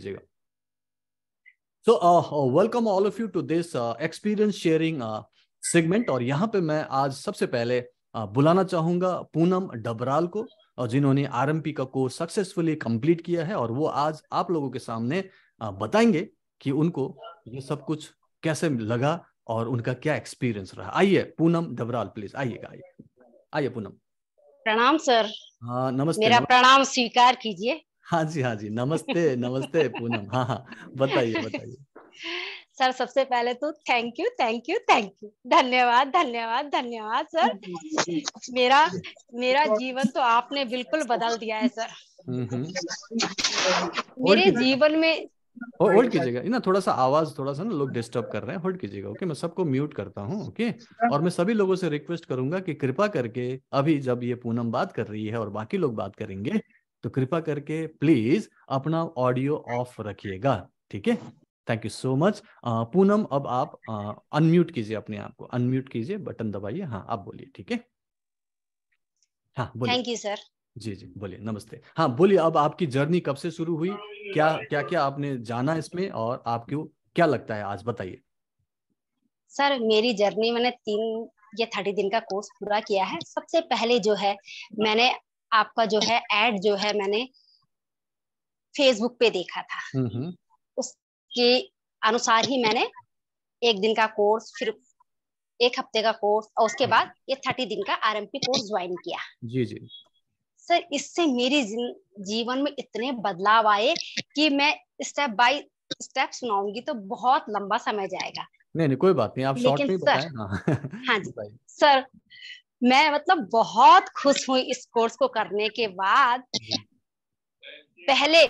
कीजिएगा। So welcome all of you to this experience sharing segment. और यहाँ पे मैं आज सबसे पहले बुलाना चाहूंगा पूनम डबराल को, और जिन्होंने आरएमपी का कोर्स सक्सेसफुली कंप्लीट किया है, और वो आज आप लोगों के सामने बताएंगे कि उनको ये सब कुछ कैसे लगा और उनका क्या एक्सपीरियंस रहा। आइए पूनम डबराल, प्लीज आइएगा, आइए आइए पूनम। प्रणाम सर। हाँ नमस्ते, मेरा प्रणाम स्वीकार कीजिए। हाँ जी नमस्ते नमस्ते पूनम। हाँ हाँ, बताइए बताइए। सर सबसे पहले तो thank you thank you thank you, धन्यवाद धन्यवाद धन्यवाद सर। मेरा मेरा जीवन तो आपने बिल्कुल बदल दिया है सर। होल्ड मेरे कीजिएगा, जीवन में होल्ड कीजिएगा ना, थोड़ा सा आवाज, थोड़ा सा ना लोग डिस्टर्ब कर रहे हैं, होल्ड कीजिएगा। ओके, मैं सबको म्यूट करता हूँ। ओके, और मैं सभी लोगों से रिक्वेस्ट करूंगा कि कृपा करके अभी जब ये पूनम बात कर रही है और बाकी लोग बात करेंगे, तो कृपा करके प्लीज अपना ऑडियो ऑफ रखिएगा, ठीक है। Thank you so much. Poonam, अब आप अनम्यूट कीजिए, अपने आप को अनम्यूट कीजिए, बटन दबाइए। हाँ आप बोलिए, ठीक है। हाँ बोलिए। Thank you sir. जी जी बोलिए, नमस्ते। हाँ बोलिए, अब आपकी जर्नी कब से शुरू हुई, क्या क्या क्या आपने जाना इसमें, और आपको क्या लगता है आज, बताइए। सर मेरी जर्नी, मैंने 30 दिन का कोर्स पूरा किया है। सबसे पहले जो है, मैंने आपका जो है एड जो है मैंने फेसबुक पे देखा था। हम्म। उसके अनुसार ही मैंने 1 दिन का कोर्स, फिर 1 हफ्ते का कोर्स, और उसके बाद ये 30 दिन का आरएमपी कोर्स ज्वाइन किया। जी जी। सर इससे मेरी जीवन में इतने बदलाव आए कि मैं स्टेप बाय स्टेप सुनाऊंगी तो बहुत लंबा समय जाएगा। नहीं नहीं, कोई बात नहीं, आप शॉर्ट लेकिन में ही सर, बताएं। हाँ हाँ जी बताइए। सर, मैं मतलब बहुत खुश हुई इस कोर्स को करने के बाद। जी पहले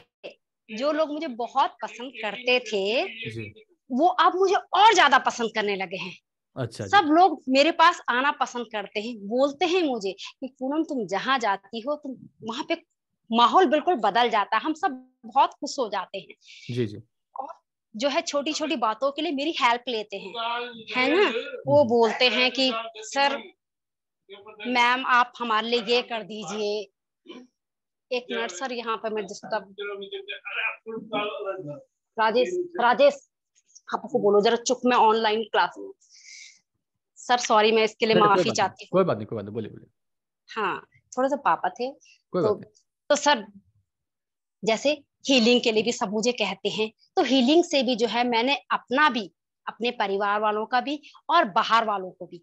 जो लोग मुझे बहुत पसंद करते थे, जी। वो अब मुझे और ज्यादा पसंद करने लगे हैं। अच्छा जी। सब लोग मेरे पास आना पसंद करते हैं, बोलते हैं मुझे कि पूनम तुम जहां जाती हो, तुम वहां पे माहौल बिल्कुल बदल जाता है। हम सब बहुत खुश हो जाते हैं, जी जी। और जो है छोटी छोटी बातों के लिए मेरी हेल्प लेते हैं, है ना। वो बोलते हैं कि सर, मैम आप हमारे लिए ये कर दीजिए। एक मिनट सर, यहाँ पे मैं डिस्टर्ब, राजेश राजेश आपको बोलो जरा चुप, मैं ऑनलाइन क्लास में। सर सॉरी, मैं इसके लिए नहीं कोई माफी बात नहीं, चाहती हूँ। कोई बात नहीं, कोई बात नहीं, बोलिए बोलिए। हाँ, थोड़ा सा पापा थे कोई तो बात नहीं। तो सर, जैसे हीलिंग के लिए भी सब मुझे कहते हैं, तो हीलिंग से भी जो है मैंने अपना भी, अपने परिवार वालों का भी, और बाहर वालों को भी,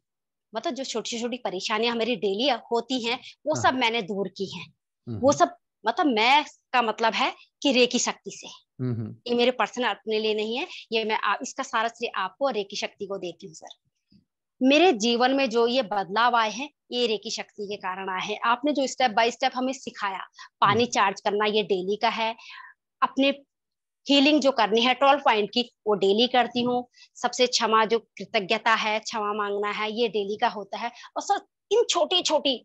मतलब जो छोटी छोटी परेशानियां मेरी डेली होती हैं, वो हाँ सब हाँ। मैंने दूर की हैं। वो हम्म सब, मतलब मैं का मतलब है कि रेकी शक्ति से। हम्म। ये मेरे पर्सनल अपने लिए नहीं है, ये मैं इसका सारा श्रेय आपको और रेकी शक्ति को देती हूँ सर। मेरे जीवन में जो ये बदलाव आए हैं, ये रेकी शक्ति के कारण आए हैं। आपने जो स्टेप बाय स्टेप हमें सिखाया, पानी चार्ज करना ये डेली का है, अपने हीलिंग जो करनी है 12 पॉइंट की, वो डेली करती हूँ। सबसे क्षमा, जो कृतज्ञता है, क्षमा मांगना है, ये डेली का होता है। और सर इन छोटी छोटी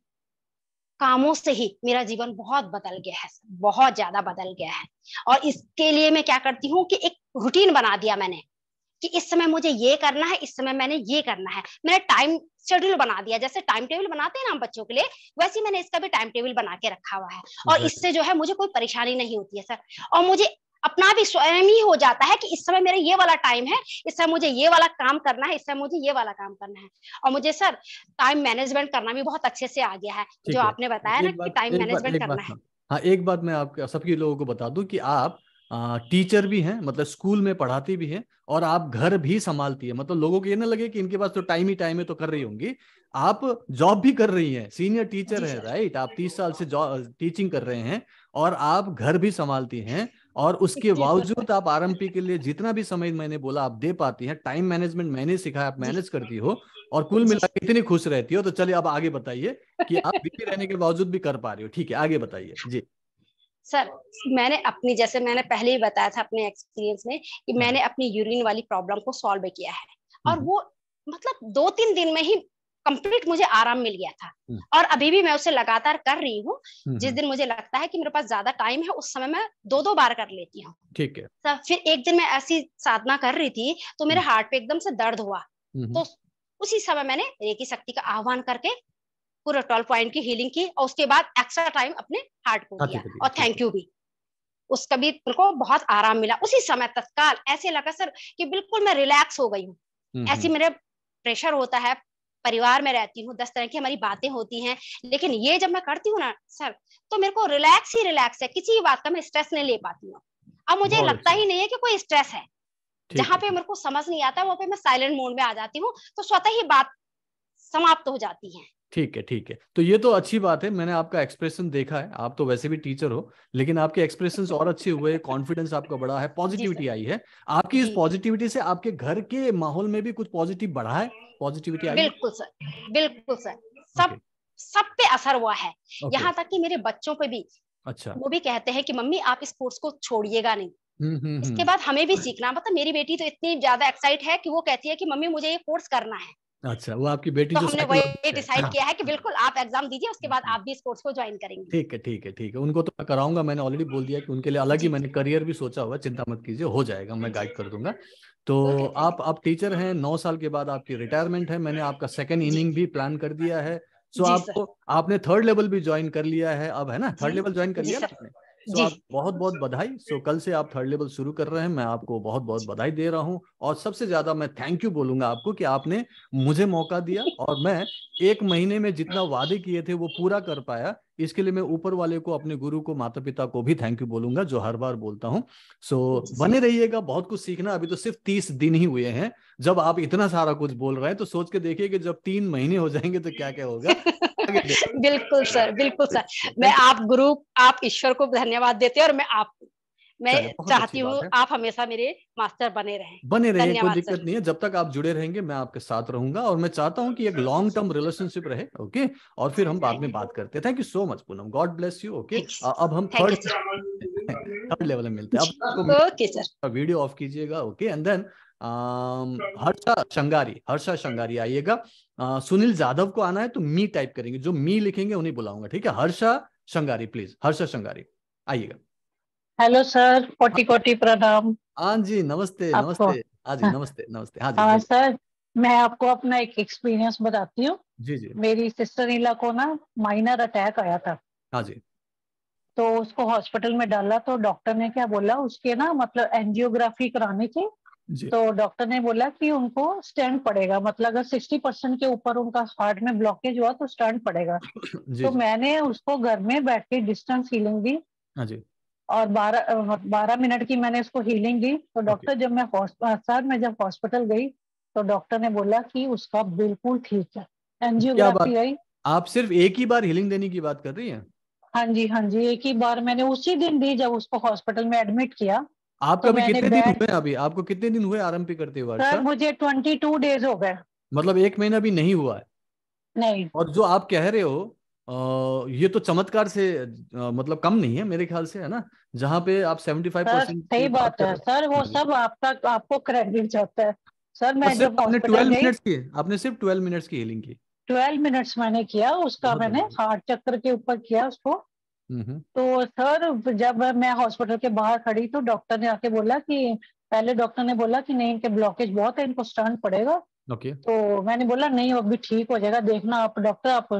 कामों से ही मेरा जीवन बहुत बदल गया है, बहुत ज्यादा बदल गया है। और इसके लिए मैं क्या करती हूँ कि एक रूटीन बना दिया मैंने, कि इस समय मुझे ये करना है, इस समय मैंने ये करना है। मैंने टाइम शेड्यूल बना दिया, जैसे टाइम टेबल बनाते हैं ना हम बच्चों के लिए, वैसे ही मैंने इसका भी टाइम टेबल बना के रखा हुआ है। और एग्जैक्टली। इससे जो है मुझे कोई परेशानी नहीं होती है सर। और मुझे अपना भी स्वयं ही हो जाता है कि इस समय मेरा ये वाला टाइम है, इस समय मुझे ये वाला काम करना है, इस समय मुझे ये वाला काम करना है। और मुझे सर टाइम मैनेजमेंट करना भी बहुत अच्छे से आ गया है, जो ठीक है। आपने बताया ना एक कि बात, टाइम एक बात, मैनेजमेंट एक बात, करना है। हाँ हाँ, एक बात मैं आप सभी लोगों को बता दूं कि आप टीचर भी हैं, मतलब स्कूल में पढ़ाती भी हैं, और आप घर भी संभालती है। मतलब लोगों को ये ना लगे कि इनके पास तो टाइम ही टाइम है तो कर रही होंगी, आप जॉब भी कर रही हैं, सीनियर टीचर जी हैं, सर। राइट। आप 30 साल से जॉब टीचिंग कर रहे हैं, और आप घर भी संभालती हैं, और उसके जी सर। बावजूद आप आरएमपी के लिए जितना भी समय मैंने बोला आप दे पाती हैं। टाइम मैनेजमेंट मैंने सिखाया, आप जी मैनेज करती हो, और कुल जी मिला के इतनी खुश रहती हो। तो चलिए अब आगे बताइए कि आप बिजी रहने के बावजूद भी कर पा रही हो। ठीक है, आगे बताइए जी। सर, मैंने अपनी, जैसे मैंने पहले ही बताया था अपने एक्सपीरियंस में, कि हाँ। मैंने अपनी यूरिन वाली प्रॉब्लम को सॉल्व किया है। और हम्म वो मतलब 2-3 दिन में ही कंप्लीट मुझे आराम मिल गया था। हम्म और अभी भी मैं उसे लगातार कर रही हूँ। जिस हम्म। दिन मुझे लगता है कि मेरे पास ज्यादा टाइम है, उस समय मैं 2-2 बार कर लेती हूँ। ठीक है। सर फिर एक दिन मैं ऐसी साधना कर रही थी, तो मेरे हम्म हार्ट पे एकदम से दर्द हुआ। हम्म। तो उसी समय मैंने रेकी शक्ति का आह्वान करके पूरा 12 पॉइंट की हीलिंग की, और उसके बाद एक्स्ट्रा टाइम अपने हार्ट को हाँ दिया, ठीक है, ठीक है, और ठीक थैंक है। यू भी। उसका भी उनको बहुत आराम मिला उसी समय तत्काल। ऐसे लगा सर कि बिल्कुल मैं रिलैक्स हो गई हूँ। ऐसी मेरे प्रेशर होता है, परिवार में रहती हूँ, 10 तरह की हमारी बातें होती हैं, लेकिन ये जब मैं करती हूँ ना सर, तो मेरे को रिलैक्स ही रिलैक्स है, किसी भी बात का मैं स्ट्रेस नहीं ले पाती हूँ। अब मुझे बहुत लगता अच्छी ही नहीं है कि कोई स्ट्रेस है। ठीक जहां है। पे मेरे को समझ नहीं आता वहां पे मैं साइलेंट मोड में आ जाती हूँ, तो स्वतः ही बात समाप्त हो जाती है। ठीक है ठीक है, तो ये तो अच्छी बात है। मैंने आपका एक्सप्रेशन देखा है, आप तो वैसे भी टीचर हो, लेकिन आपके एक्सप्रेशंस और अच्छे हुए, कॉन्फिडेंस आपका बढ़ा है, जी सर। पॉजिटिविटी आई है। आपकी इस जी पॉजिटिविटी से आपके घर के माहौल में भी कुछ पॉजिटिव बढ़ा है, पॉजिटिविटी आई है? बिल्कुल सर, बिल्कुल सर। सब ओके। सब पे असर हुआ है। ओके। यहाँ तक कि मेरे बच्चों पे भी, अच्छा। वो भी कहते हैं कि मम्मी आप इस कोर्स को छोड़िएगा नहीं, इसके हम्म। बाद हमें भी सीखना। मतलब मेरी बेटी तो इतनी ज्यादा एक्साइट है कि वो कहती है कि मम्मी मुझे ये कोर्स करना है। अच्छा, वो आपकी बेटी तो जो हमने वही साइकोलॉजिस्ट डिसाइड है। किया है कि बिल्कुल आप एग्जाम दीजिए, उसके बाद जी। आप भी इस कोर्स को ज्वाइन करेंगे। ठीक है ठीक है ठीक है, उनको तो मैं कराऊंगा, मैंने ऑलरेडी बोल दिया कि उनके लिए अलग ही जी मैंने करियर भी सोचा हुआ है, चिंता मत कीजिए, हो जाएगा, मैं जी। गाइड कर दूंगा। तो ओके थैंक आप टीचर हैं, 9 साल के बाद आपकी रिटायरमेंट है, मैंने आपका सेकंड यू। जी इनिंग भी प्लान कर दिया है। सो जी सर। आपको, आपने थर्ड लेवल भी ज्वाइन कर लिया है अब, है ना? जी थर्ड लेवल ज्वाइन कर जी लिया ना सर। आपने? सो जी आप बहुत बहुत बधाई। सो कल से आप थर्ड लेवल शुरू कर रहे हैं, मैं आपको बहुत बहुत बधाई दे रहा हूँ, और सबसे ज्यादा मैं थैंक यू बोलूंगा आपको कि आपने मुझे मौका दिया, और मैं 1 महीने में जितना वादे किए थे वो पूरा कर पाया। इसके लिए मैं ऊपर वाले को, अपने गुरु को, माता पिता को भी थैंक यू बोलूंगा, जो हर बार बोलता हूँ। सो जी बने रहिएगा, बहुत कुछ सीखना, अभी तो सिर्फ 30 दिन ही हुए हैं। जब आप इतना सारा कुछ बोल रहे हैं तो सोच के देखिए कि जब 3 महीने हो जाएंगे तो क्या क्या होगा। आगे बिल्कुल सर, बिल्कुल सर। मैं थैंक आप गुरु, आप ईश्वर को धन्यवाद देते हैं, और मैं चलिए, बहुत अच्छी चाहती हूँ बात है। आप हमेशा मेरे मास्टर बने रहें। बने रहिए, कोई धन्यवाद दिक्कत सर। नहीं है, जब तक आप जुड़े रहेंगे मैं आपके साथ रहूंगा, और मैं चाहता हूं कि एक लॉन्ग टर्म रिलेशनशिप रहे। ओके, और फिर हम बाद में बात करते हैं। Thank you so much Poonam, God bless you. Okay, thank अब हम thank you third sir. Third level में मिलते हैं। अब आपको ओके सर। वीडियो ऑफ कीजिएगा। ओके, एंड देन हर्षा शंगारी आइएगा। सुनील जाधव को आना है तो मी टाइप करेंगे, जो मी लिखेंगे उन्हें बुलाऊंगा, ठीक है? हर्षा शंगारी, प्लीज, हर्षा शंगारी आइएगा। हेलो सर, कोटि कोटि प्रणाम हाँ जी, नमस्ते आपको। नमस्ते। हाँ जी, हाँ नमस्ते नमस्ते। हाँ जी, हाँ बोलिए। सर, मैं आपको अपना एक एक्सपीरियंस बताती हूँ। जी जी। मेरी सिस्टर इन लॉ को ना माइनर अटैक आया था, हाँ जी। तो उसको हॉस्पिटल में डाला। तो डॉक्टर ने क्या बोला, उसके ना मतलब एंजियोग्राफी करानी थी। जी तो डॉक्टर ने बोला कि उनको स्टेंट पड़ेगा, मतलब अगर 60% के ऊपर उनका हार्ट में ब्लॉकेज हुआ तो स्टेंट पड़ेगा। जी तो जी। मैंने उसको घर में बैठ के डिस्टेंस हीलिंग दी, हाँ जी। और 12 मिनट की मैंने उसको हीलिंग दी। तो ओके। डॉक्टर, जब मैं सर मैं जब हॉस्पिटल गई तो डॉक्टर ने बोला कि उसका बिल्कुल ठीक है। क्या बात, एंजियोग्राफी आई। आप सिर्फ एक ही बार हीलिंग देने की बात कर रही हैं? हाँ जी हाँ जी, एक ही बार मैंने उसी दिन दी जब उसको हॉस्पिटल में एडमिट किया। आपका तो अभी मैंने कितने दिन बेड, हुए? अभी आपको कितने दिन हुए आरएमपी करते हुए सर वर्षा? मुझे 22 डेज हो गए। मतलब 1 महीना भी नहीं हुआ है? नहीं और जो आप कह रहे हो, ये तो चमत्कार से मतलब कम नहीं है मेरे ख्याल से, है ना? जहाँ पे आप सेवेंटी फाइव सर, परसेंट की सही बात बात कर है रहे सर, हो। वो हाँ जी। सब आपका, आपको क्रेडिट जाता है। सर और मैं सिर्फ जब आपने हॉस्पिटल 12 मिनट्स गई, की, आपने सिर्फ 12 मिनट्स की हीलिंग की? 12 मिनट्स मैंने किया उसका, बहुत मैंने बढ़िया। हार्ट चक्र के ऊपर किया उसको। हम्म। तो सर जब मैं हॉस्पिटल के बाहर खड़ी तो डॉक्टर ने आके बोला कि, पहले डॉक्टर ने बोला कि नहीं, इनके ब्लॉकेज बहुत है, इनको स्टंट पड़ेगा। ओके। तो मैंने बोला नहीं, वो अभी ठीक हो जाएगा, देखना आप डॉक्टर आप।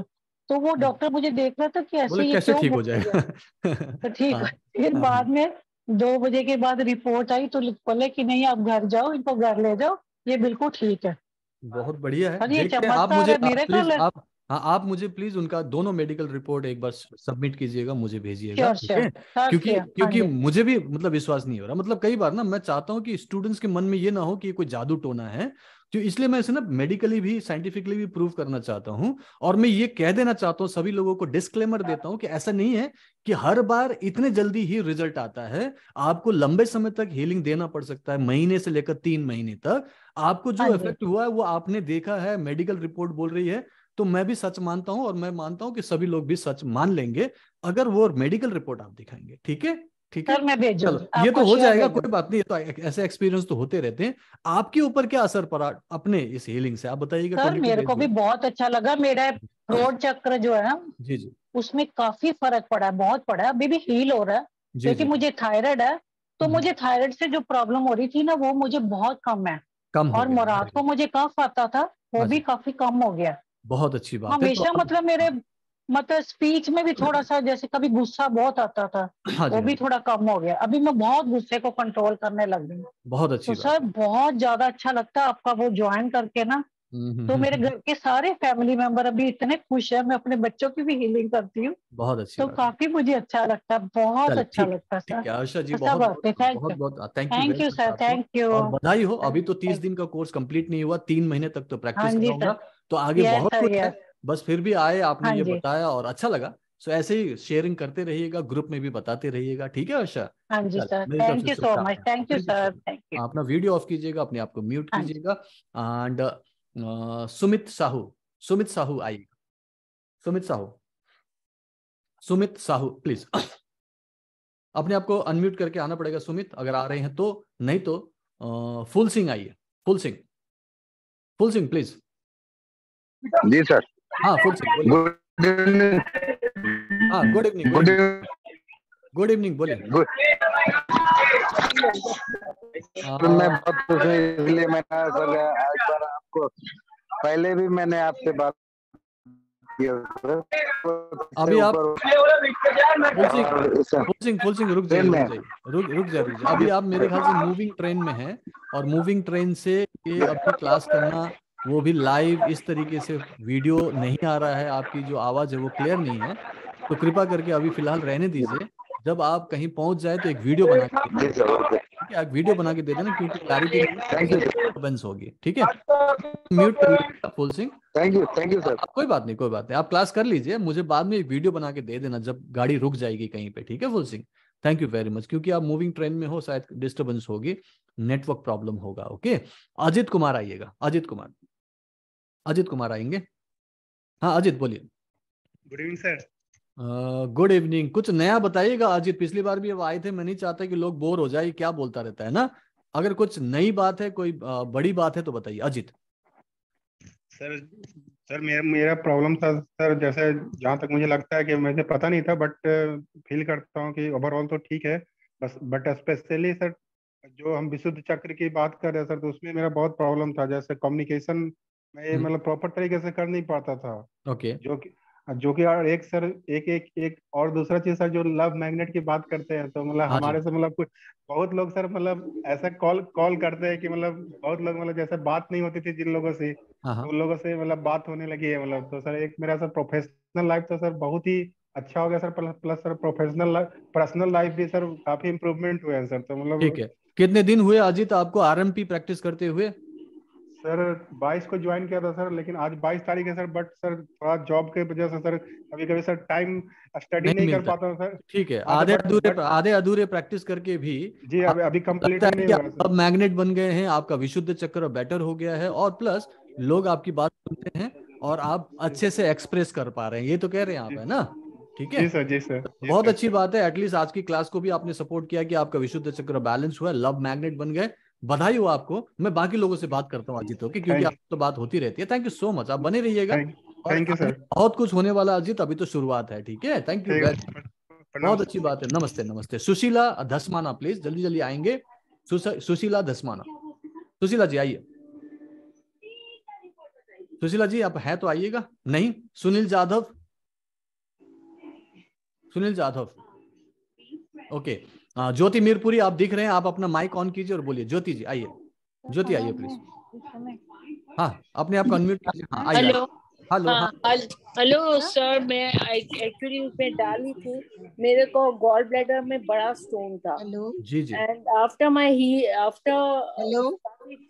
तो वो डॉक्टर मुझे देख रहा था कि बोले ऐसे ये कैसे क्यों ठीक हो बोल रही है। जाएगा? तो ठीक हाँ है। फिर हाँ बाद हाँ। में 2 बजे के बाद रिपोर्ट आई तो बोले कि नहीं, आप घर जाओ, इनको घर ले जाओ, ये बिल्कुल ठीक है। बहुत बढ़िया है, सर ये देखते हैं। आप चमत्कार मुझे है, प्लीज, मिरेकल है। आप, हाँ, आप मुझे प्लीज उनका दोनों मेडिकल रिपोर्ट एक बार सबमिट कीजिएगा, मुझे भेजिएगा, श्योर ठीक श्योर है? सर, क्योंकि श्योर, हाँ क्योंकि जी। मुझे भी मतलब विश्वास नहीं हो रहा, मतलब कई बार ना मैं चाहता हूँ कि स्टूडेंट्स के मन में ये ना हो कि ये कोई जादू टोना है, तो इसलिए मैं इसे ना मेडिकली भी, साइंटिफिकली भी प्रूव करना चाहता हूँ। और मैं ये कह देना चाहता हूँ, सभी लोगों को डिस्क्लेमर देता हूँ कि ऐसा नहीं है कि हर बार इतने जल्दी ही रिजल्ट आता है। आपको लंबे समय तक हीलिंग देना पड़ सकता है, महीने से लेकर 3 महीने तक। आपको हाँ जो जी इफेक्ट हुआ है वो आपने देखा है, मेडिकल रिपोर्ट बोल रही है। तो मैं भी सच मानता हूं, और मैं मानता हूं कि सभी लोग भी सच मान लेंगे अगर वो मेडिकल रिपोर्ट आप दिखाएंगे। ठीक है? ठीक है। सर, मैं चलो, भेजूंगी, ये तो आपको हो श्योर जाएगा, कोई भेजूंगी। बात नहीं, ये तो ऐसे एक्सपीरियंस तो होते रहते हैं। आपके ऊपर क्या असर पड़ा अपने इस हीलिंग से, आप बताइएगा। सर 22 मेरे डेज को भी हुए। बहुत अच्छा लगा, मेरा थ्रोट चक्र जो है ना, जी जी। उसमें काफी फर्क पड़ा है, बहुत पड़ा है, अभी भी हील हो रहा है। जी क्योंकि जी। मुझे थायराइड है, तो हम्म, मुझे थायराइड से जो प्रॉब्लम हो रही थी ना, वो मुझे बहुत कम है। कम हो और गया, वेरी रात को गुड। मुझे कफ आता था, वो हाँ भी जी, काफी कम हो गया। बहुत अच्छी बात है। तो हमेशा अब, मतलब मेरे हाँ, मतलब स्पीच में भी थोड़ा सा, जैसे कभी गुस्सा बहुत आता था, हाँ जी, वो हाँ भी जी, थोड़ा कम हो गया। अभी मैं बहुत गुस्से को कंट्रोल करने लग गई हूँ। बहुत तो अच्छी बात सर है। बहुत ज्यादा अच्छा लगता है आपका वो ज्वाइन करके ना। तो मेरे हम्म। घर के सारे फैमिली मेंबर अभी इतने खुश है, मैं अपने बच्चों की भी हीलिंग करती हूँ। बहुत अच्छी तो बात है। काफी मुझे अच्छा लगता है, बहुत चलिए अच्छा ठीक है, लगता है सर। ठीक है आशा जी, ऐसा बहुत बात बहुत है। बहुत बहुत thank you thank very you much sir, आपको। Thank you. और बधाई हो, अभी तो 30 दिन का कोर्स कंप्लीट नहीं हुआ, 3 महीने तक तो हाँ प्रैक्टिस जी कराऊंगा। सर। तो आगे यस बहुत सर, कुछ है। यस। बस फिर भी आए, आपने हाँ ये जी। बताया और अच्छा लगा। सो ऐसे ही शेयरिंग करते रहिएगा, ग्रुप में भी बताते रहिएगा, ठीक है आशा? हाँ जी चल, सर, मेरी तरफ से थैंक यू सो मच, शुभकामनाएं, thank you thank you so sir, much. Thank you. अपना वीडियो ऑफ कीजिएगा, अपने आप को म्यूट हाँ जी। कीजिएगा। एंड सुमित साहू, सुमित साहू आइएगा, सुमित साहू, सुमित साहू प्लीज। अपने आप को अनम्यूट करके आना पड़ेगा सुमित, अगर आ रहे हैं तो। नहीं तो फुल सिंह आइए, फुल सिंह, फुल सिंह प्लीज। जी सर। हाँ फुल सिंह बोलिए। Good evening. हाँ good evening, good good evening, good evening बोलिए। गुड। मैं आ, बहुत खुश हूँ, इसलिए मैंने सर एक बार आपको, पहले भी मैंने आपसे बात की है सर, इससे अभी आप ऊपर फुल सिंह, और इस फुल सिंह, फुल सिंह रुक जाइए, ट्रेन रुक में। जाइए, रुक जाइए। अभी आप मेरे ख्याल से मूविंग ट्रेन में हैं, और मूविंग ट्रेन से ये अभी क्लास करना, वो भी लाइव इस तरीके से वीडियो नहीं आ रहा है, आपकी जो आवाज़ है वो क्लियर नहीं है। तो कृपा करके अभी फिलहाल रहने दीजिए। जब आप कहीं पहुंच जाए तो एक वीडियो बना के दे जी दीजिए, सर, ओके। ठीक है? आप वीडियो बना के दे देना, क्योंकि क्लैरिटी नहीं है, थैंक उससे यू, डिस्टर्बेंस होगी, ठीक है? म्यूट कर लीजिएगा full Singh. Thank you sir. कोई बात नहीं, कोई बात नहीं, आप क्लास कर लीजिए, मुझे बाद में एक वीडियो बना के दे देना जब गाड़ी रुक जाएगी कहीं पे, ठीक है full Singh? Thank you very much, क्योंकि आप मूविंग ट्रेन में हो, शायद डिस्टर्बेंस होगी, नेटवर्क प्रॉब्लम होगा, ओके? अजित कुमार आइएगा, अजित कुमार, अजित कुमार आएंगे। हाँ अजित बोलिए। Good evening sir. Good evening. कुछ नया बताइएगा अजित, पिछली बार भी अब आए थे, मैं नहीं चाहता कि लोग बोर हो जाए, क्या बोलता रहता है ना। अगर कुछ नई बात है, कोई बड़ी बात है तो बताइए अजित। सर सर मेरा प्रॉब्लम था सर, जैसे जहाँ तक मुझे लगता है कि मुझे पता नहीं था, बट फील करता हूँ कि ओवरऑल तो ठीक है। बस बट स्पेशली सर, जो हम विशुद्ध चक्र की बात कर रहे हैं सर, तो उसमें मेरा बहुत प्रॉब्लम था। जैसे कम्युनिकेशन में मतलब प्रॉपर तरीके से कर नहीं पाता था। ओके। जो कि जो कि और एक सर, एक और दूसरा चीज सर, जो लव मैग्नेट की बात करते हैं, तो मतलब हाँ जी। हमारे से मतलब कुछ बहुत लोग सर मतलब ऐसा कॉल कॉल करते हैं कि मतलब बहुत लोग मतलब जैसे बात नहीं होती थी जिन लोगों से, हाँ तो हाँ। उन लोगों से मतलब बात होने लगी है। मतलब तो सर एक मेरा सर प्रोफेशनल लाइफ तो सर बहुत ही अच्छा हो गया sir, plus plus sir professional personal life भी सर काफी इंप्रूवमेंट हुए हैं सर। तो ठीक मतलब है, कितने दिन हुए अजित आपको आरएमपी प्रैक्टिस करते हुए? सर 22 को ज्वाइन किया था सर, लेकिन आज 22 तारीख है सर, बट सर थोड़ा जॉब के वजह से सर कभी कभी सर टाइम स्टडी नहीं नहीं कर मिलता है। पाता हूँ सर। ठीक है, हाँ सर, बट आधे अधूरे प्रैक्टिस करके भी जी आप, अभी अभी लगता कंप्लीट ही है नहीं कि हुआ आप है सर। अब मैग्नेट बन गए हैं, आपका विशुद्ध चक्र बेटर हो गया है, और प्लस लोग आपकी बात सुनते हैं, और आप अच्छे से एक्सप्रेस कर पा रहे हैं, ये तो कह रहे हैं आप, जी है ना? ठीक है, जी सर, जी सर, जी बहुत सर। अच्छी बात है। एटलीस्ट आज की क्लास को भी आपने सपोर्ट किया कि आपका विशुद्ध चक्र बैलेंस हुआ, लव मैग्नेट बन गए। बधाई हो आपको। मैं बाकी लोगों से बात करता हूँ अजीत, ओके? क्योंकि थैंक आप तो बात होती रहती है। थैंक यू सो मच, आप बने रहिएगा। थैंक और थैंक यू आगे सर। बहुत कुछ होने वाला है अजीत, अभी तो शुरुआत है, ठीक है? थैंक यू वेरी मच, ठीक, प्रणाम बहुत अच्छी सर। बात है। नमस्ते, नमस्ते। सुशीला धसमाना प्लीज, जल्दी जल्दी आएंगे। सुशीला धसमाना, सुशीला जी आइए। सुशीला जी आप हैं तो आइएगा। नहीं, सुनील जाधव, सुनील जाधव, ओके। ज्योति मीरपुरी आप दिख रहे हैं, आप अपना माइक ऑन कीजिए और बोलिए। ज्योति जी आइए, ज्योति आइए प्लीज। हाँ, अपने आप को अनम्यूट कीजिए। हाँ आइए, हेलो। हेलो, हाँ। हाँ, हेलो सर, मैं एक्चुअली उसमें डाली थी। मेरे को गॉल ब्लैडर में बड़ा स्टोन था। हेलो जी जी। And after my he hello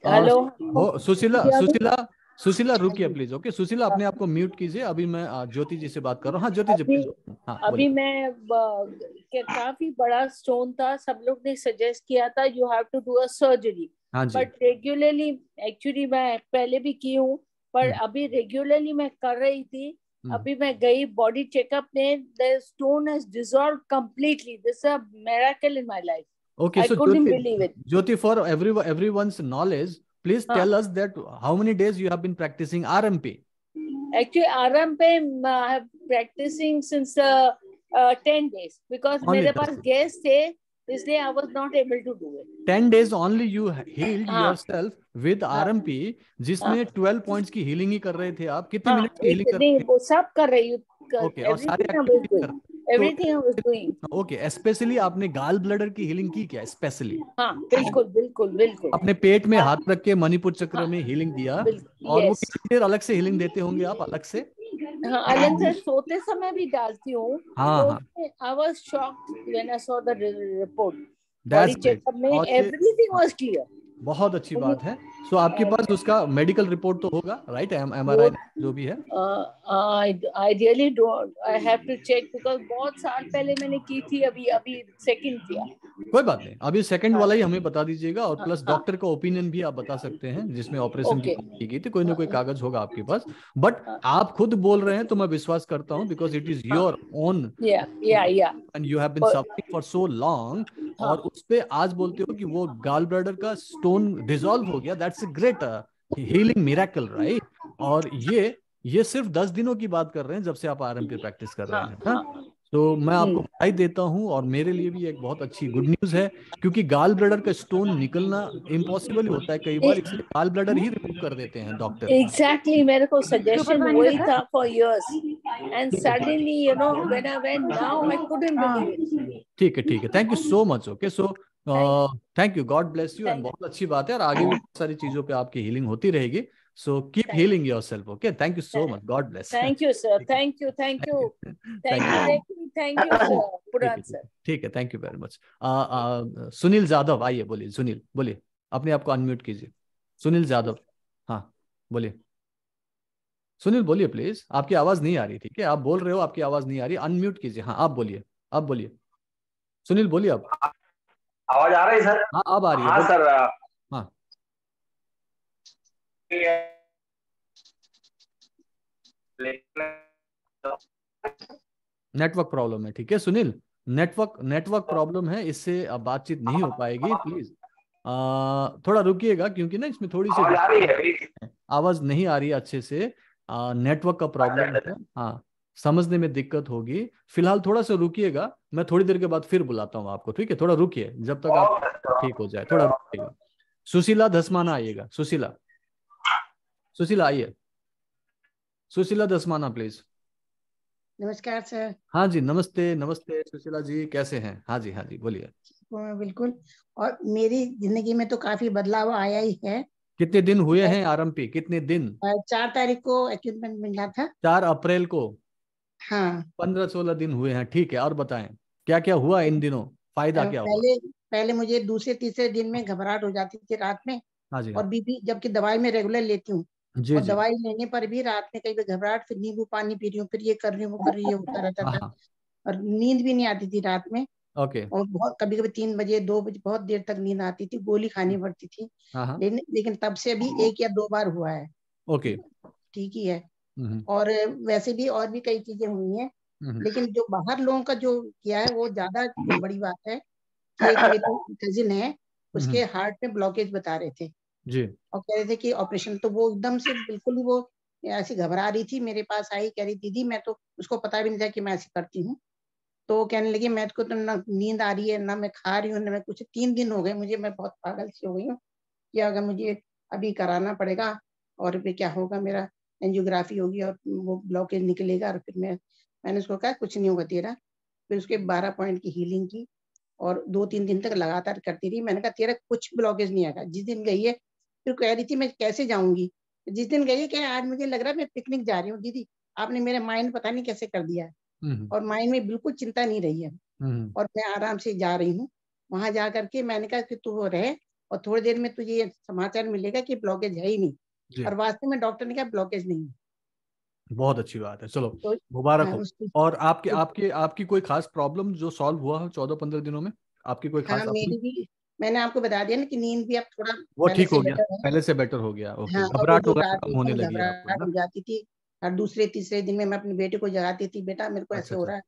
hello. Sushila, Sushila, Sushila रुकिए प्लीज, ओके? सुशीला अपने आप को म्यूट कीजिए, अभी मैं ज्योति जी से बात कर रहा हूँ। हाँ ज्योति जी अभी प्लीज, हाँ अभी बोलिए। मैं काफी बड़ा स्टोन था, सब लोग ने सजेस्ट किया था you have to do a surgery. हाँ जी। बट रेगुलरली, एक्चुअली मैं पहले भी की हूँ, पर हम्म, अभी रेगुलरली मैं कर रही थी। हम्म। अभी मैं गई बॉडी चेकअप में, the stone has dissolve completely. This a miracle in my life. Okay, I so couldn't believe it. Jyoti, for everyone's knowledge, please हाँ, tell us that how many days you have been practicing RMP? Actually आराम पे practicing since 10 days, because Only मेरे 10 पास days. Guest थे, इसलिए I was not able to do it. 10 days only you healed हाँ yourself with हाँ RMP, हाँ जिसमें 12 पॉइंट्स की हीलिंग ही कर रहे थे आप। कितने हाँ, मिनट की हीलिंग कर इतनी रहे थे? वो सब कर रही हूँ। ओके, और सारे everything I was activity doing. Everything I was doing. Okay, specially आपने गाल ब्लडर की हीलिंग की क्या स्पेशली? हाँ बिल्कुल बिल्कुल बिल्कुल। अपने पेट में हाथ रख के मणिपुर चक्र में हीलिंग दिया, और वो Yes. कितनी देर अलग से हीलिंग देते होंगे आप अलग से? हाँ, अलग से सोते समय भी डालती हूँ। हाँ तो हाँ, I was shocked when I saw the report. That's Body great. checkup में और ये everything was clear. बहुत अच्छी बात है। सो आपके पास उसका मेडिकल रिपोर्ट तो होगा, राइट? MRI जो भी है। I really don't. I have to check because बहुत साल पहले मैंने की थी, अभी सेकंड किया। कोई बात नहीं, अभी सेकंड वाला ही हमें बता दीजिएगा, और प्लस हाँ। डॉक्टर का ओपिनियन भी आप बता सकते हैं जिसमें ऑपरेशन Okay. की गई थी, कोई ना कोई कागज होगा आपके पास। बट आप खुद बोल रहे हैं तो मैं विश्वास करता हूं, because it is your own Yeah. And you have been suffering for so long, और उस पे आज बोलते हो कि वो गाल ब्लैडर का स्टोन डिसॉल्व हो गया, that's a great healing miracle, right? और ये सिर्फ 10 दिनों की बात कर रहे हैं जब से आप RMP प्रैक्टिस कर रहे हैं ना? तो मैं आपको बधाई देता हूं, और मेरे लिए भी एक बहुत अच्छी गुड न्यूज है, क्योंकि गाल ब्लैडर का स्टोन निकलना इम्पॉसिबल होता है कई बार, इसलिए गाल ब्लैडर ही रिमूव कर देते हैं डॉक्टर। Exactly, मेरे को सजेशन वही था for years, and suddenly when I went now I couldn't believe it. ठीक है, thank you so much. Okay, so thank you, God bless you, and बहुत अच्छी बात है, और आगे भी बहुत सारी चीजों पे आपकी हीलिंग होती रहेगी। So keep healing yourself. Okay, thank you so much, God bless. Thank you sir, thank you thank you sir, पुरान sir। ठीक है, thank you very much. Sunil Jadhav आइए, बोलिए। सुनील बोलिए, अपने आप को अनम्यूट कीजिए। सुनील जाधव, हाँ बोलिए। सुनील बोलिए प्लीज, आपकी आवाज नहीं आ रही, ठीक है? आप बोल रहे हो, आपकी आवाज नहीं आ रही, अनम्यूट कीजिए। हाँ आप बोलिए, अब बोलिए सुनील, बोलिए अब। आवाज आ रही है सर? हाँ अब आ रही है। हाँ सर। हाँ नेटवर्क प्रॉब्लम है, ठीक है सुनील, नेटवर्क प्रॉब्लम है, इससे अब बातचीत नहीं हो पाएगी। प्लीज थोड़ा रुकिएगा, क्योंकि ना इसमें थोड़ी सी आवाज आ रही है? आवाज नहीं आ रही है अच्छे से, नेटवर्क का प्रॉब्लम है। हाँ, समझने में दिक्कत होगी। फिलहाल थोड़ा सा रुकिएगा, मैं थोड़ी देर के बाद फिर बुलाता हूँ आपको, ठीक है? थोड़ा रुकिए, जब तक आप ठीक हो जाए, थोड़ा रुकिएगा। सुशीला धसमाना आइएगा। सुशीला आइए। सुशीला धसमाना प्लीज। नमस्कार सर। हाँ जी, नमस्ते सुशीला जी, कैसे हैं? हाँ जी बोलिए। बिल्कुल, और मेरी जिंदगी में तो काफी बदलाव आया ही है। कितने दिन हुए हैं RMP? कितने दिन? 4 तारीख को अपॉइंटमेंट मिला था। 4 अप्रैल को? हाँ, 15-16 दिन हुए हैं, ठीक है। और बताएं क्या क्या हुआ इन दिनों, फायदा क्या हुआ? पहले मुझे दूसरे तीसरे दिन में घबराहट हो जाती थी रात में। हाँ जी, और बीपी, जबकि दवाई में रेगुलर लेती हूँ, जी और जी, दवाई लेने पर भी रात में कई बार घबराहट, फिर नींबू पानी पी रही हूँ, फिर ये कर रही हूँ, वो कर रही है, होता रहता था। हाँ, और नींद भी नहीं आती थी रात में। ओके, और बहुत कभी कभी 3 बजे 2 बजे बहुत देर तक नींद आती थी, गोली खानी पड़ती थी। हाँ, लेकिन तब से अभी 1 या 2 बार हुआ है, ओके, ठीक ही है। और वैसे भी और भी कई चीजें हुई हैं, लेकिन जो बाहर लोगों का जो किया है वो ज्यादा बड़ी बात है। कि एक मेरी कजिन है, उसके हार्ट में ब्लॉकेज बता रहे थे जी, और कह रहे थे कि ऑपरेशन। तो वो एकदम से बिल्कुल ही वो ऐसी घबरा रही थी, मेरे पास आई, कह रही दीदी मैं तो, उसको पता भी नहीं था कि मैं ऐसी करती हूँ। तो कहने लगी मैं तो ना नींद आ रही है, ना मैं खा रही हूँ, ना मैं कुछ, 3 दिन हो गए मुझे, मैं बहुत पागल सी हो गई हूँ कि अगर मुझे अभी कराना पड़ेगा, और फिर क्या होगा, मेरा एंजियोग्राफी होगी और वो ब्लॉकेज निकलेगा। और फिर मैंने उसको कहा कुछ नहीं होगा तेरा। फिर उसके 12 पॉइंट की हीलिंग की, और 2-3 दिन तक लगातार करती रही। मैंने कहा तेरा कुछ ब्लॉकेज नहीं आएगा। जिस दिन गई है, फिर कह रही थी मैं कैसे जाऊंगी। जिस दिन गई है, क्या आज मुझे लग रहा है मैं पिकनिक जा रही हूँ दीदी, आपने मेरा माइंड पता नहीं कैसे कर दिया है। और माइंड में बिल्कुल चिंता नहीं रही है, और मैं आराम से जा रही हूँ। वहां जा करके मैंने कहा कि तू वो रहे, और थोड़ी देर में तुझे समाचार मिलेगा कि ब्लॉकेज है ही नहीं। और वास्तव में डॉक्टर ने कहा ब्लॉकेज नहीं है। बहुत अच्छी बात है, चलो तो मुबारक हो। और आपकी कोई खास प्रॉब्लम जो सॉल्व हुआ हो 14-15 दिनों में? आपकी कोई खास? मेरी भी, मैंने आपको बता दिया ना कि नींद भी अब थोड़ा वो पहले ठीक से हो गया, बेटर है। पहले से बेटर हो गया। ओके, हाँ, और वो घबराहट जो वगैरह रात कम में होने बहुत लगी है आपको, है घबराहट ना? हो जाती थी, और दूसरे तीसरे दिन में मैं अपने बेटे को जगाती थी, बेटा मेरे को ऐसे हो रहा है,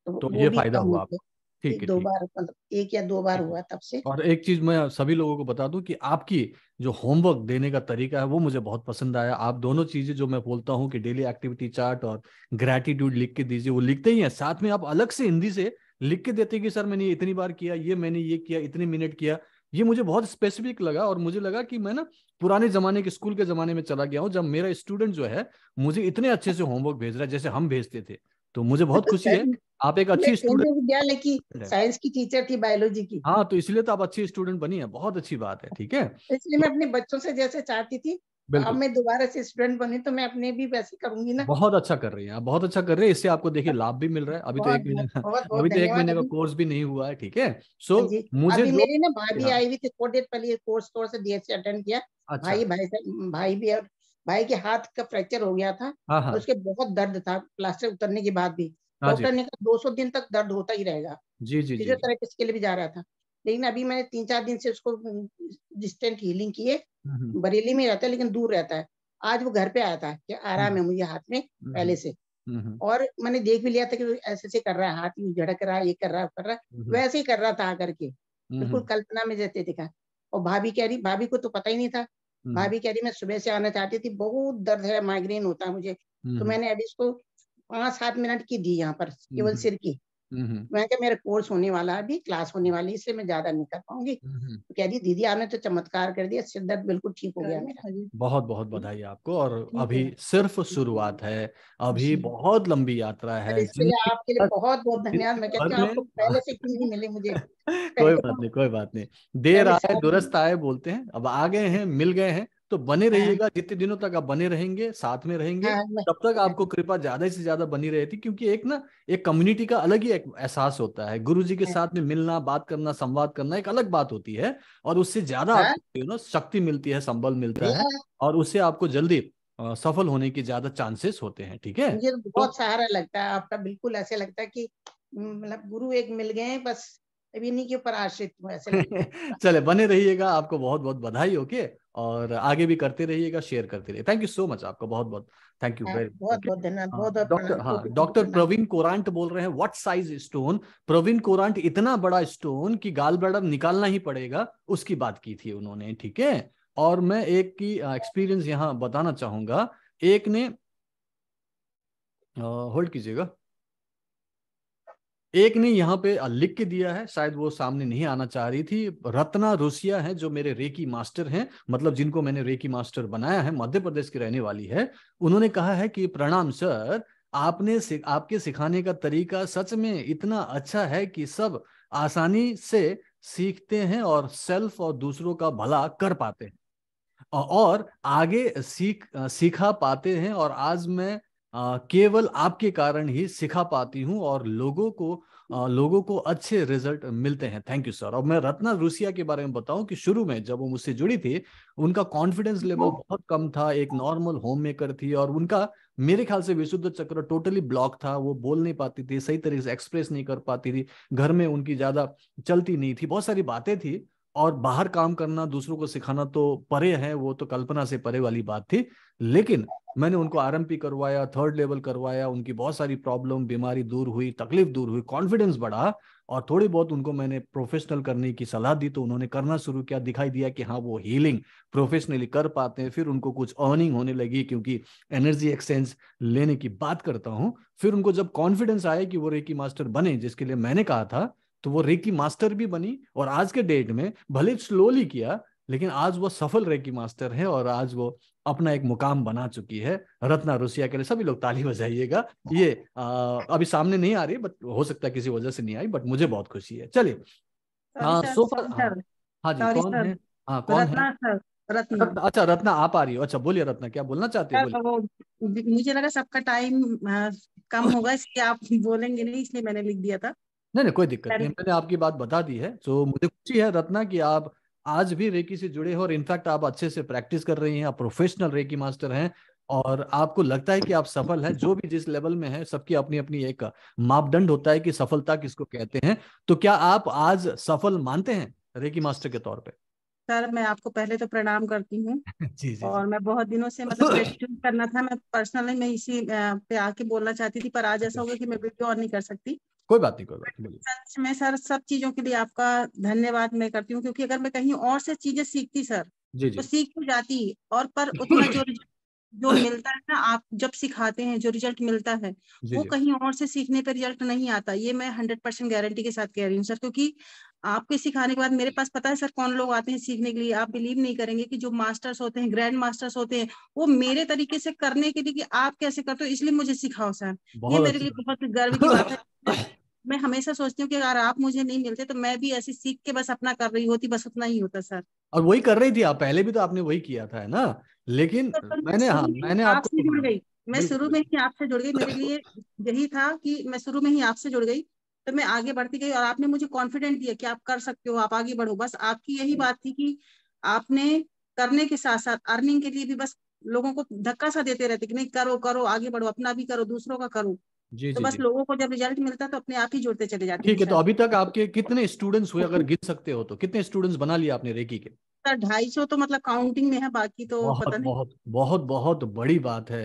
तो तो वो ये भी फायदा कम हो हुआ गया। आपको, ठीक है, 1-2 ठीक बार, मतलब 1 या 2 बार है। हुआ तब से। और एक चीज मैं सभी लोगों को बता दूं कि आपकी जो होमवर्क देने का तरीका है वो मुझे बहुत पसंद आया। आप दोनों चीजें जो मैं बोलता हूं कि डेली एक्टिविटी चार्ट और ग्रैटिट्यूड लिख के दीजिए, वो लिखते ही हैं, साथ में आप अलग से हिंदी से लिख के देते कि सर मैंने ये इतनी बार किया, ये मैंने ये किया, इतने मिनट किया। ये मुझे बहुत स्पेसिफिक लगा, और मुझे लगा कि मैं ना पुराने जमाने के स्कूल के जमाने में चला गया हूँ, जब मेरा स्टूडेंट जो है मुझे इतने अच्छे से होमवर्क भेज रहा है जैसे हम भेजते थे। तो मुझे बहुत खुशी है, आप एक अच्छी मैं स्टूडेंट केंद्रीय विद्यालय की है। साइंस की टीचर थी, बायोलॉजी की। हाँ, तो इसलिए तो आप अच्छी स्टूडेंट बनी है, बहुत अच्छी बात है, ठीक है। इसलिए मैं अपने बच्चों से जैसे चाहती थी, अब बिल्कुल, मैं दोबारा से स्टूडेंट बनी तो मैं अपने भी वैसे करूंगी ना। बहुत अच्छा कर रही हैं आप, बहुत अच्छा कर रहे हैं। इससे आपको देखिए लाभ भी मिल रहा है। अभी तो बहुत एक बहुत महीने बहुत बहुत अभी तो एक धन्यवाद। महीने का अभी कोर्स भी नहीं हुआ है, ठीक है। सो हाँ जी, मुझे अभी जो, मेरी ना भाभी हाँ, आई हुई थी, थोड़ी देर पहले कोर्स थोड़ा सा देर से अटेंड किया। अच्छा, भाई भी, और भाई के हाथ का फ्रैक्चर हो गया था हाँ और हाँ, उसके बहुत दर्द था प्लास्टर उतरने के बाद भी। हाँ जी, डॉक्टर ने कहा 200 दिन तक दर्द होता ही रहेगा। जी जी जी जी, फिजियोथेरेपिस्ट के लिए भी जा रहा था, लेकिन अभी मैंने 3-4 दिन से उसको डिस्टेंट हीलिंग की है। हम्म बरेली में रहता है लेकिन दूर रहता है। आज वो घर पे आया था कि आराम हम्म है मुझे हाथ में हम्म पहले से। हम्म और मैंने देख भी लिया था कि वो ऐसे ऐसे कर रहा है, हाथ यूं झड़क रहा है, ये कर रहा है, कर रहा है, हम्म वैसे ही कर रहा था आकर के, बिल्कुल हम्म कल्पना में जैसे दिखा। और भाभी कह रही, भाभी को तो पता ही नहीं था, हम्म भाभी कह रही मैं सुबह से आना चाहती थी, बहुत दर्द है, माइग्रेन होता है मुझे। तो हम्म मैंने अभी इसको 5-7 मिनट की दी यहाँ पर, केवल हम्म सिर की। हम्म मैं क्या, मेरा कोर्स होने वाला है, अभी क्लास होने वाली है, इसलिए मैं ज्यादा नहीं कर पाऊंगी। हम्म। तो कह रही दीदी आपने तो चमत्कार कर दिया, सिर दर्द बिल्कुल ठीक हो गया मेरा। बहुत बहुत बधाई आपको, और ठीक अभी है। सिर्फ शुरुआत है, अभी जी। बहुत लंबी यात्रा और है इसके लिए जिंदगी आपके लिए भर, बहुत बहुत धन्यवाद। मैं जिंदगी कहती भर हूँ आपको में पहले से क्यों नहीं मिले मुझे, कोई पहले बात नहीं, कोई बात नहीं, देर पहले आए साथ में। दुरुस्त आए बोलते हैं। अब आ गए हैं, मिल गए हैं, तो बने हाँ रहिएगा। जितने दिनों तक आप बने रहेंगे, साथ में रहेंगे, हाँ तब तक आपको कृपा ज्यादा से ज्यादा बनी रहती। क्योंकि एक ना, एक कम्युनिटी का अलग ही एक एहसास होता है। गुरु जी के साथ में मिलना, बात करना, संवाद करना एक अलग बात होती है, और उससे ज्यादा हाँ आपको शक्ति मिलती है, संबल मिलता है, हाँ। और उससे आपको जल्दी सफल होने की ज्यादा चांसेस होते हैं, ठीक है। मुझे तो तो बहुत सहारा लगता है आपका, बिल्कुल ऐसे लगता है कि मतलब गुरु एक मिल गए हैं, बस अभी इन्हीं के ऊपर आश्रित हूँ, ऐसे लगता है। चले, बने रहिएगा, आपको बहुत बहुत बधाई, ओके। और आगे भी करते रहिएगा, शेयर करते रहिए। थैंक यू सो मच, आपका बहुत बहुत थैंक यू, हाँ, वेरी बहुत ओके। बहुत धन्यवाद, बहुत बहुत डॉक्टर, प्रणाम, हाँ, कोटि कोटि डॉक्टर प्रणाम। प्रवीण कोरांट बोल रहे हैं, व्हाट साइज स्टोन। प्रवीण कोरांट, इतना बड़ा स्टोन कि गाल ब्लैडर निकालना ही पड़ेगा, उसकी बात की थी उन्होंने, ठीक है। और मैं एक की एक्सपीरियंस यहाँ बताना चाहूंगा। एक ने, होल्ड कीजिएगा, एक ने यहाँ पे लिख के दिया है, शायद वो सामने नहीं आना चाह रही थी। रत्ना रुसिया है, जो मेरे रेकी मास्टर हैं, मतलब जिनको मैंने रेकी मास्टर बनाया है, मध्य प्रदेश की रहने वाली है। उन्होंने कहा है कि प्रणाम सर, आपके सिखाने का तरीका सच में इतना अच्छा है कि सब आसानी से सीखते हैं और सेल्फ और दूसरों का भला कर पाते हैं, और आगे सिखा पाते हैं। और आज मैं केवल आपके कारण ही सिखा पाती हूँ, और लोगों को अच्छे रिजल्ट मिलते हैं। Thank you sir. और मैं रत्ना रूसिया के बारे में बताऊं कि शुरू में जब वो मुझसे जुड़ी थी, उनका कॉन्फिडेंस लेवल बहुत कम था, एक नॉर्मल होम मेकर थी, और उनका मेरे ख्याल से विशुद्ध चक्र टोटली ब्लॉक था। वो बोल नहीं पाती थी, सही तरीके से एक्सप्रेस नहीं कर पाती थी, घर में उनकी ज्यादा चलती नहीं थी, बहुत सारी बातें थी। और बाहर काम करना, दूसरों को सिखाना तो परे है, वो तो कल्पना से परे वाली बात थी। लेकिन मैंने उनको आरएमपी करवाया, थर्ड लेवल करवाया, उनकी बहुत सारी प्रॉब्लम, बीमारी दूर हुई, तकलीफ दूर हुई, कॉन्फिडेंस बढ़ा, और थोड़ी बहुत उनको मैंने प्रोफेशनल करने की सलाह दी, तो उन्होंने करना शुरू किया। दिखाई दिया कि हाँ, वो हीलिंग प्रोफेशनली कर पाते हैं। फिर उनको कुछ अर्निंग होने लगी, क्योंकि एनर्जी एक्सचेंज लेने की बात करता हूँ। फिर उनको जब कॉन्फिडेंस आया कि वो रेकी मास्टर बने, जिसके लिए मैंने कहा था, तो वो रेकी मास्टर भी बनी। और आज के डेट में भले स्लोली किया, लेकिन आज वो सफल रेकी मास्टर है, और आज वो अपना एक मुकाम बना चुकी है। रत्ना रुसिया के लिए सभी लोग ताली बजाइएगा। ये अभी सामने नहीं आ रही, बट हो सकता है किसी वजह से नहीं आई, बट मुझे बहुत खुशी है। चलिए, सॉरी सर, सोफा, सॉरी हाँ, सर, हाँ जी, सॉरी कौन सर, है? हाँ, कौन है? रत्ना सर, रत्ना रत्ना, अच्छा, रत्ना आप आ रही हो, अच्छा, बोलिए रत्ना, क्या बोलना चाहती है, सर। बोलिए। वो मुझे लगा सबका टाइम कम होगा, इसलिए आप बोलेंगे नहीं, इसलिए मैंने लिख दिया था। नहीं नहीं, कोई दिक्कत सर, नहीं, मैंने आपकी बात बता दी है। तो मुझे खुशी है रत्ना कि आप आज भी रेकी से जुड़े हो, और इनफैक्ट आप अच्छे से प्रैक्टिस कर रही हैं, आप प्रोफेशनल रेकी मास्टर हैं, और आपको लगता है कि आप सफल हैं। जो भी जिस लेवल में है, सबकी अपनी अपनी एक मापदंड होता है कि सफलता किसको कहते हैं। तो क्या आप आज सफल मानते हैं रेकी मास्टर के तौर पे? सर मैं आपको पहले तो प्रणाम करती हूँ, जी जी जी। और मैं बहुत दिनों से मतलब ग्रेजुएशन करना था, मैं पर्सनली मैं इसी पे आके बोलना चाहती थी, पर आज ऐसा हो गया कि मैं वीडियो ऑन नहीं कर सकती। कोई बात नहीं, कोई बात नहीं, बोलिए। सच में सर, सब चीजों के लिए आपका धन्यवाद मैं करती हूँ, क्योंकि अगर मैं कहीं और से चीजें सीखती सर, जी तो जी सीख तो जाती, और पर उतना जो मिलता है ना, आप जब सिखाते हैं जो रिजल्ट मिलता है, जी वो जी। कहीं और से सीखने पे रिजल्ट नहीं आता। ये मैं 100% गारंटी के साथ कह रही हूँ सर, क्योंकि आपके सिखाने के बाद मेरे पास पता है सर कौन लोग आते हैं सीखने के लिए। आप बिलीव नहीं करेंगे कि जो मास्टर्स होते हैं, ग्रैंड मास्टर्स होते हैं, वो मेरे तरीके से करने के लिए कि आप कैसे करते हो इसलिए मुझे सिखाओ सर। ये बहुत मेरे अच्छी लिए बात। बहुत गर्व की बात है। मैं हमेशा सोचती हूँ कि अगर आप मुझे नहीं मिलते तो मैं भी ऐसी सीख के बस अपना कर रही होती, बस उतना ही होता सर। और वही कर रही थी आप, पहले भी तो आपने वही किया था, है ना। लेकिन तो मैं मैंने, हाँ, शुरू में ही मैंने आपसे आपको, जुड़ हाँ, गई। मैं बिल्कुल शुरू में बिल्कुल। ही आपसे जुड़ गई, मेरे लिए यही था कि मैं शुरू में ही आपसे जुड़ गई। तो मैं आगे बढ़ती गई और आपने मुझे कॉन्फिडेंट दिया कि आप कर सकते हो, आप आगे बढ़ो। बस आपकी यही बात थी कि आपने करने के साथ साथ अर्निंग के लिए भी बस लोगों को धक्का सा देते रहते कि नहीं करो करो आगे बढ़ो, अपना भी करो दूसरों का करो। जी तो जी बस जी। लोगों को जब रिजल्ट मिलता तो अपने आप ही जुड़ते चले जाते हैं ठीक है, तो सर। अभी तक आपके कितने स्टूडेंट्स हुए, अगर गिन सकते हो तो कितने स्टूडेंट्स बना लिया आपने रेकी के? सर 250 तो मतलब काउंटिंग में है, बाकी तो बहुत पता नहीं। बहुत बहुत बहुत बड़ी बात है।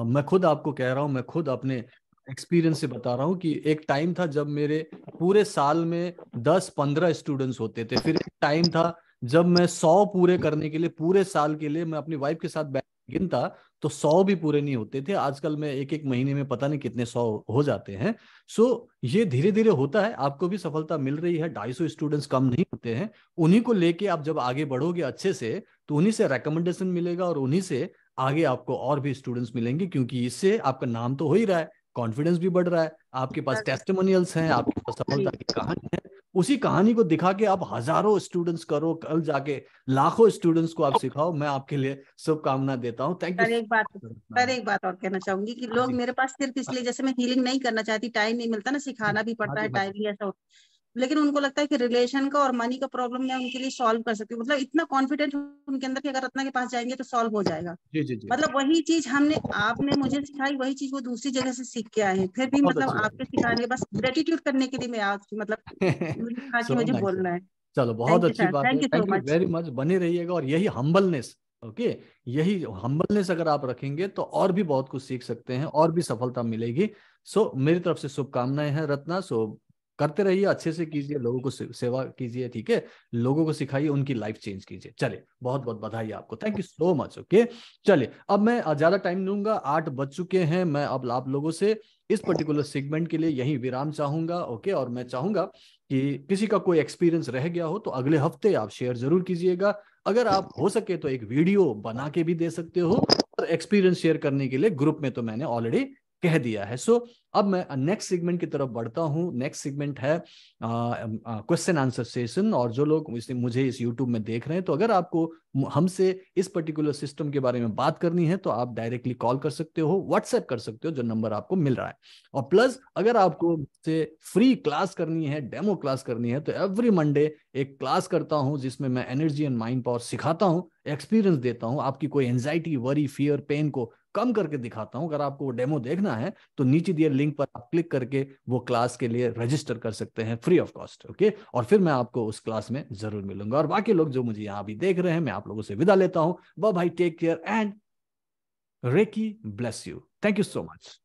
मैं खुद आपको कह रहा हूँ, मैं खुद अपने एक्सपीरियंस से बता रहा हूँ कि एक टाइम था जब मेरे पूरे साल में 10-15 स्टूडेंट्स होते थे। फिर एक टाइम था जब मैं 100 पूरे करने के लिए, पूरे साल के लिए मैं अपनी वाइफ के साथ बैठ के गिनता तो 100 भी पूरे नहीं होते थे। आजकल मैं एक एक महीने में पता नहीं कितने 100 हो जाते हैं। सो ये धीरे धीरे होता है, आपको भी सफलता मिल रही है। 250 स्टूडेंट्स कम नहीं होते हैं। उन्हीं को लेके आप जब आगे बढ़ोगे अच्छे से, तो उन्हीं से रिकमेंडेशन मिलेगा और उन्हीं से आगे आपको और भी स्टूडेंट्स मिलेंगे, क्योंकि इससे आपका नाम तो हो ही रहा है, कॉन्फिडेंस भी बढ़ रहा है, आपके पास टेस्टिमोनियल्स हैं, आपके पास जी सफलता की कहानी है। उसी कहानी को दिखा के आप हजारों स्टूडेंट्स करो, कल जाके लाखों स्टूडेंट्स को आप सिखाओ। मैं आपके लिए शुभकामना देता हूँ। थैंक यू सर एक बात, सो सर मच। एक बात और कहना चाहूंगी कि लोग जी मेरे पास सिर्फ इसलिए, जैसे मैं हीलिंग नहीं करना चाहती, टाइम नहीं मिलता ना, सिखाना भी हाँ पड़ता जी, है, हाँ जी। टाइम भी ऐसा होता, लेकिन उनको लगता है कि रिलेशन का और मनी का प्रॉब्लम मैं उनके लिए सॉल्व कर सकती हूँ। मतलब इतना कॉन्फिडेंट उनके अंदर कि अगर रत्ना के पास जाएंगे तो सॉल्व हो जाएगा। जी जी जी। मतलब वही चीज हमने, आपने मुझे सिखाई, वही चीज वो दूसरी जगह से सीख के आए हैं। फिर भी बहुत मतलब अच्छी आपके सिखाने, बस ग्रेटिट्यूड करने के लिए मैं आज मतलब बात। मुझे था कि सो मुझे नाइस। बोलना है। चलो, बहुत थैंक यू अच्छी सर, बात है। Thank you so thank you much. Very much, बने रहिएगा। और यही हम्बलनेस, ओके, यही हम्बलनेस अगर आप रखेंगे तो और भी बहुत कुछ सीख सकते हैं, और भी सफलता मिलेगी। सो मेरी तरफ से शुभकामनाएं हैं रत्ना। सो करते रहिए, अच्छे से कीजिए, लोगों को सेवा कीजिए, ठीक है, लोगों को सिखाइए, उनकी लाइफ चेंज कीजिए। चलिए, बहुत बहुत बधाई आपको, thank you so much. Okay, चलिए, अब मैं ज्यादा टाइम लूंगा, 8 बज चुके हैं। मैं अब आप लोगों से इस पर्टिकुलर सेगमेंट के लिए यही विराम चाहूंगा। ओके, और मैं चाहूंगा कि किसी का कोई एक्सपीरियंस रह गया हो तो अगले हफ्ते आप शेयर जरूर कीजिएगा। अगर आप हो सके तो एक वीडियो बना के भी दे सकते हो, और एक्सपीरियंस शेयर करने के लिए ग्रुप में तो मैंने ऑलरेडी कह दिया है। सो अब मैं नेक्स्ट सेगमेंट की तरफ बढ़ता हूं। नेक्स्ट सेगमेंट है क्वेश्चन आंसर सेशन। और जो लोग मुझे इस यूट्यूब में देख रहे हैं, तो अगर आपको हमसे इस पर्टिकुलर सिस्टम के बारे में बात करनी है तो आप डायरेक्टली कॉल कर सकते हो, व्हाट्सएप कर सकते हो, जो नंबर आपको मिल रहा है। और प्लस अगर आपको से फ्री क्लास करनी है, डेमो क्लास करनी है, तो एवरी मंडे एक क्लास करता हूं जिसमें मैं एनर्जी एंड माइंड पावर सिखाता हूं, एक्सपीरियंस देता हूं, आपकी कोई एंजाइटी, वरी, फियर, पेन को कम करके दिखाता हूं। अगर आपको वो डेमो देखना है तो नीचे दिए लिंक पर आप क्लिक करके वो क्लास के लिए रजिस्टर कर सकते हैं फ्री ऑफ कॉस्ट। ओके, और फिर मैं आपको उस क्लास में जरूर मिलूंगा। और बाकी लोग जो मुझे यहाँ अभी देख रहे हैं, मैं आप लोगों से विदा लेता हूं। Bye bye, take care and reiki bless you. Thank you so much.